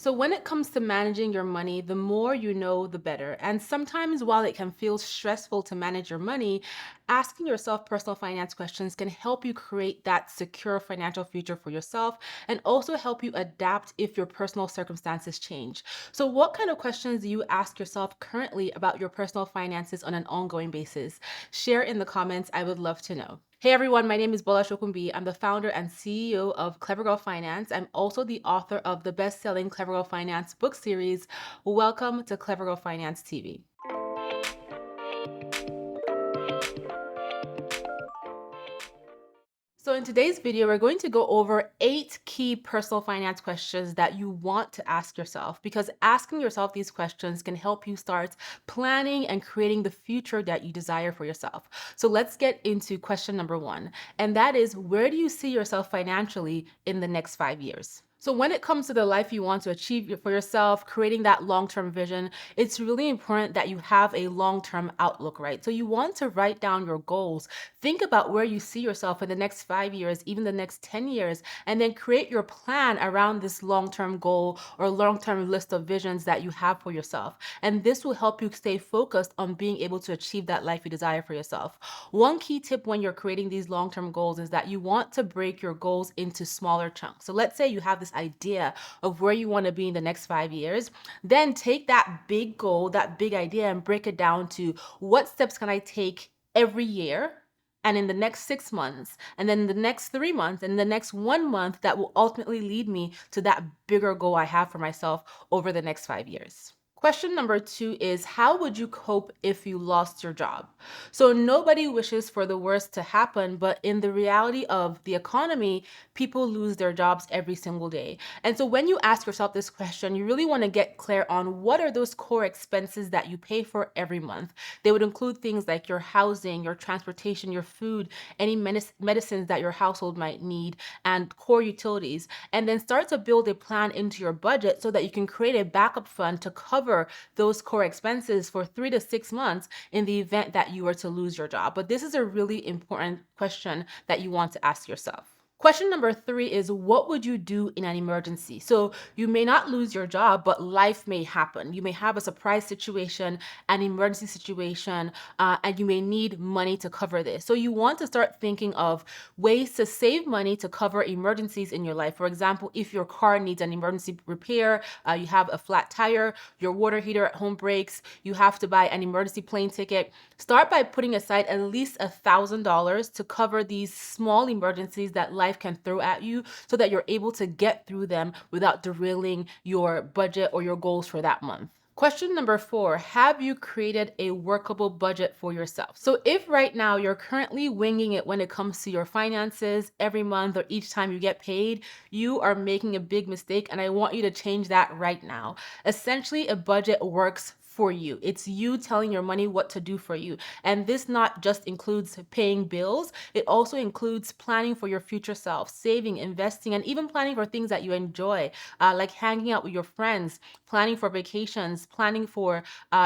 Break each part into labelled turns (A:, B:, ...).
A: So, when it comes to managing your money, the more you know, the better. And sometimes, while it can feel stressful to manage your money, asking yourself personal finance questions can help you create that secure financial future for yourself and also help you adapt if your personal circumstances change. So, what kind of questions do you ask yourself currently about your personal finances on an ongoing basis? Share in the comments. I would love to know. Hey everyone, my name is Bola Shokumbi. I'm the founder and CEO of Clever Girl Finance. I'm also the author of the best-selling Clever Girl Finance book series. Welcome to Clever Girl Finance TV. So in today's video, we're going to go over 8 key personal finance questions that you want to ask yourself, because asking yourself these questions can help you start planning and creating the future that you desire for yourself. So let's get into question number 1, and that is, where do you see yourself financially in the next 5 years? So when it comes to the life you want to achieve for yourself, creating that long-term vision, it's really important that you have a long-term outlook, right? So you want to write down your goals. Think about where you see yourself in the next 5 years, even the next 10 years, and then create your plan around this long-term goal or long-term list of visions that you have for yourself. And this will help you stay focused on being able to achieve that life you desire for yourself. One key tip when you're creating these long-term goals is that you want to break your goals into smaller chunks. So let's say you have this idea of where you want to be in the next 5 years. Then take that big goal, that big idea, and break it down to what steps can I take every year, and in the next 6 months, and then the next 3 months, and the next 1 month that will ultimately lead me to that bigger goal I have for myself over the next 5 years. Question number 2 is, how would you cope if you lost your job? So nobody wishes for the worst to happen, but in the reality of the economy, people lose their jobs every single day. And so when you ask yourself this question, you really want to get clear on what are those core expenses that you pay for every month. They would include things like your housing, your transportation, your food, any medicines that your household might need, and core utilities. And then start to build a plan into your budget so that you can create a backup fund to cover those core expenses for 3 to 6 months in the event that you were to lose your job. But this is a really important question that you want to ask yourself. Question number 3 is, what would you do in an emergency? So you may not lose your job, but life may happen. You may have a surprise situation, an emergency situation, and you may need money to cover this. So you want to start thinking of ways to save money to cover emergencies in your life. For example, if your car needs an emergency repair, you have a flat tire, your water heater at home breaks, you have to buy an emergency plane ticket. Start by putting aside at least $1,000 to cover these small emergencies that life can throw at you so that you're able to get through them without derailing your budget or your goals for that month. Question number 4, have you created a workable budget for yourself? So if right now you're currently winging it when it comes to your finances every month or each time you get paid, you are making a big mistake, and I want you to change that right now. Essentially, a budget works for you. It's you telling your money what to do for you. And this not just includes paying bills, it also includes planning for your future self, saving, investing, and even planning for things that you enjoy, like hanging out with your friends, planning for vacations, planning for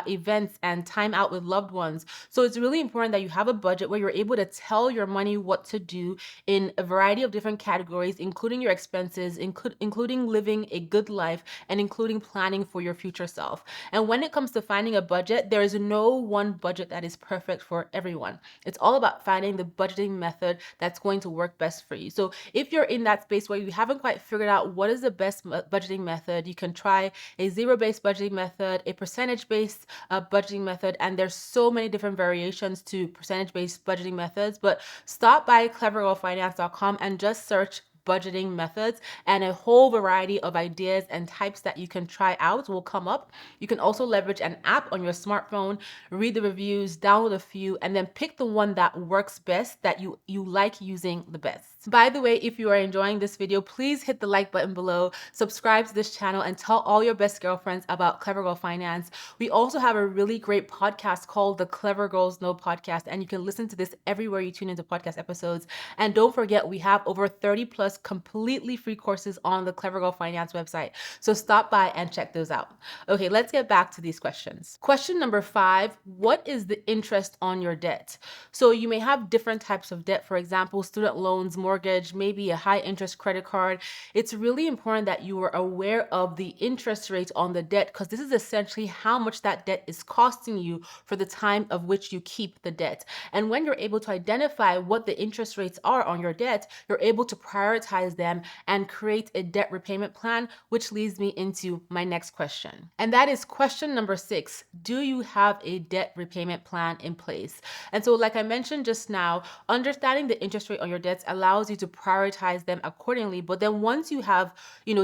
A: events, and time out with loved ones. So it's really important that you have a budget where you're able to tell your money what to do in a variety of different categories, including your expenses, including living a good life, and including planning for your future self. And when it comes to finding a budget, there is no one budget that is perfect for everyone. It's all about finding the budgeting method that's going to work best for you. So if you're in that space where you haven't quite figured out what is the best budgeting method, you can try a zero-based budgeting method, a percentage-based budgeting method, and there's so many different variations to percentage-based budgeting methods. But stop by clevergirlfinance.com and just search budgeting methods, and a whole variety of ideas and types that you can try out will come up. You can also leverage an app on your smartphone, read the reviews, download a few, and then pick the one that works best, that you like using the best. By the way, if you are enjoying this video, please hit the like button below, subscribe to this channel, and tell all your best girlfriends about Clever Girl Finance. We also have a really great podcast called the Clever Girls Know Podcast, and you can listen to this everywhere you tune into podcast episodes. And don't forget, we have over 30 plus plus completely free courses on the Clever Girl Finance website. So stop by and check those out. Okay, let's get back to these questions. Question number 5, what is the interest on your debt? So you may have different types of debt, for example, student loans, mortgage, maybe a high interest credit card. It's really important that you are aware of the interest rate on the debt, because this is essentially how much that debt is costing you for the time of which you keep the debt. And when you're able to identify what the interest rates are on your debt, you're able to prioritize them and create a debt repayment plan, which leads me into my next question. And that is question number 6. Do you have a debt repayment plan in place? And so, like I mentioned just now, understanding the interest rate on your debts allows you to prioritize them accordingly. But then once you have,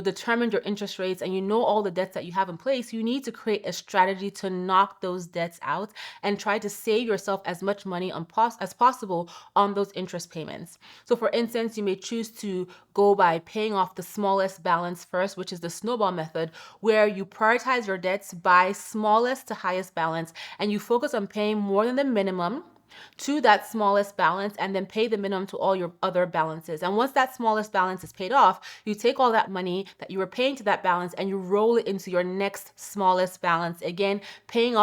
A: determined your interest rates and you know all the debts that you have in place, you need to create a strategy to knock those debts out and try to save yourself as much money as possible on those interest payments. So for instance, you may choose to go by paying off the smallest balance first, which is the snowball method, where you prioritize your debts by smallest to highest balance, and you focus on paying more than the minimum to that smallest balance and then pay the minimum to all your other balances. And once that smallest balance is paid off, you take all that money that you were paying to that balance and you roll it into your next smallest balance. Again, paying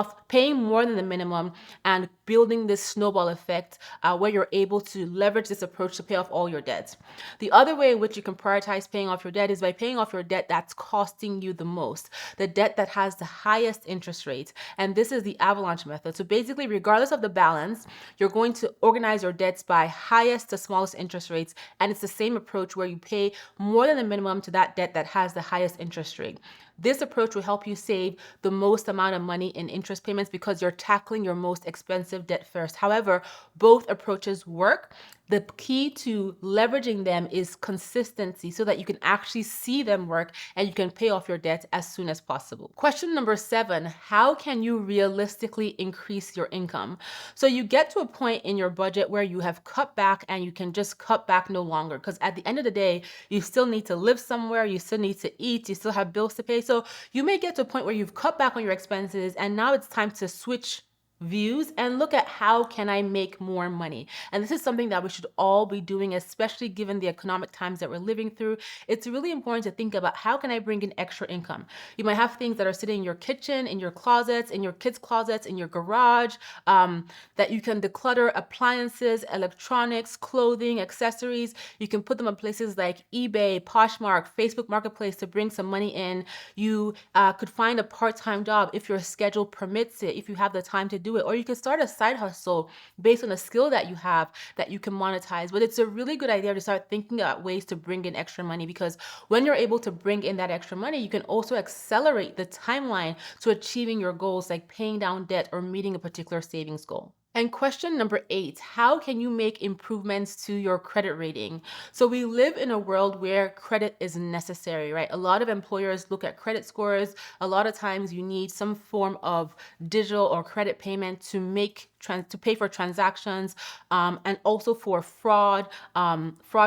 A: more than the minimum and building this snowball effect where you're able to leverage this approach to pay off all your debts. The other way in which you can prioritize paying off your debt is by paying off your debt that's costing you the most, the debt that has the highest interest rate. And this is the avalanche method. So basically, regardless of the balance, you're going to organize your debts by highest to smallest interest rates. And it's the same approach where you pay more than the minimum to that debt that has the highest interest rate. This approach will help you save the most amount of money in interest payments because you're tackling your most expensive debt first. However, both approaches work. The key to leveraging them is consistency so that you can actually see them work and you can pay off your debt as soon as possible. Question number 7, how can you realistically increase your income? So you get to a point in your budget where you have cut back and you can just cut back no longer, because at the end of the day, you still need to live somewhere, you still need to eat, you still have bills to pay. So you may get to a point where you've cut back on your expenses and now it's time to switch views and look at how can I make more money. And this is something that we should all be doing, especially given the economic times that we're living through. It's really important to think about how can I bring in extra income. You might have things that are sitting in your kitchen, in your closets, in your kids' closets, in your garage, that you can declutter: appliances, electronics, clothing, accessories. You can put them on places like eBay, Poshmark, Facebook Marketplace to bring some money in. You could find a part-time job if your schedule permits it, if you have the time to do it, or you can start a side hustle based on a skill that you have that you can monetize. But it's a really good idea to start thinking about ways to bring in extra money, because when you're able to bring in that extra money, you can also accelerate the timeline to achieving your goals, like paying down debt or meeting a particular savings goal. And question number 8, how can you make improvements to your credit rating? So we live in a world where credit is necessary, right? A lot of employers look at credit scores. A lot of times you need some form of digital or credit payment to pay for transactions, and also for fraud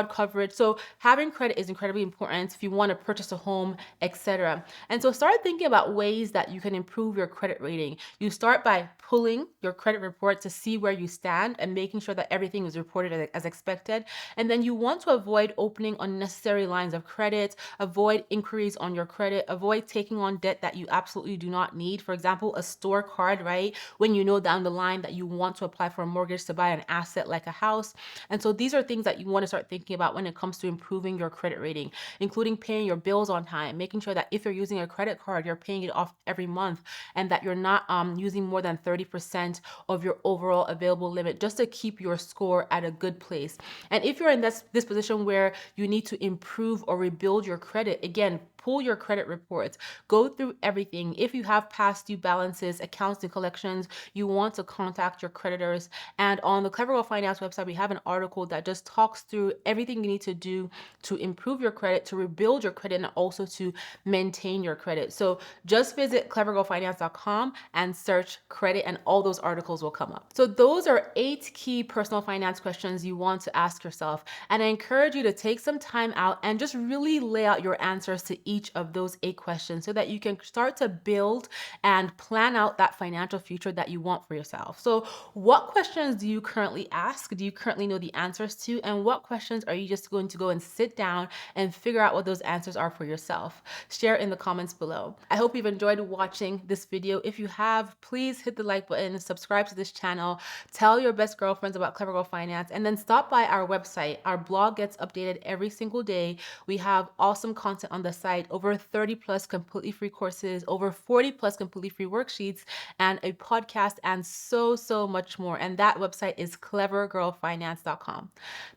A: coverage. So having credit is incredibly important if you want to purchase a home, etc. And so start thinking about ways that you can improve your credit rating. You start by pulling your credit report to see where you stand and making sure that everything is reported as expected. And then you want to avoid opening unnecessary lines of credit, avoid inquiries on your credit, avoid taking on debt that you absolutely do not need. For example, a store card, right? When you know down the line that you want to apply for a mortgage to buy an asset like a house. And so these are things that you want to start thinking about when it comes to improving your credit rating, including paying your bills on time, making sure that if you're using a credit card, you're paying it off every month, and that you're not using more than 30% of your overall available limit, just to keep your score at a good place. And if you're in this position where you need to improve or rebuild your credit, again, pull your credit reports, go through everything. If you have past due balances, accounts and collections, you want to contact your creditors. And on the Clever Girl Finance website, we have an article that just talks through everything you need to do to improve your credit, to rebuild your credit, and also to maintain your credit. So just visit clevergirlfinance.com and search credit, and all those articles will come up. So those are 8 key personal finance questions you want to ask yourself. And I encourage you to take some time out and just really lay out your answers to each of those 8 questions so that you can start to build and plan out that financial future that you want for yourself. So, what questions do you currently ask? Do you currently know the answers to? And what questions are you just going to go and sit down and figure out what those answers are for yourself? Share in the comments below. I hope you've enjoyed watching this video. If you have, please hit the like button, subscribe to this channel, tell your best girlfriends about Clever Girl Finance, and then stop by our website. Our blog gets updated every single day. We have awesome content on the site, over 30 plus completely free courses, over 40 plus completely free worksheets, and a podcast, and so much more. And that website is clevergirlfinance.com.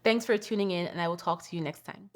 A: Thanks for tuning in, and I will talk to you next time.